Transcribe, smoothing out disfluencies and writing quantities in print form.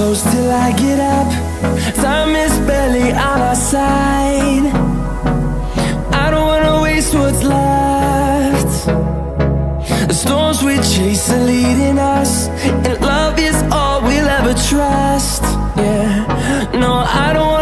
close till I get up. Time is barely on our side. I don't wanna waste what's left. The storms we chase are leading us, and love is all we'll ever trust. Yeah, no, I don't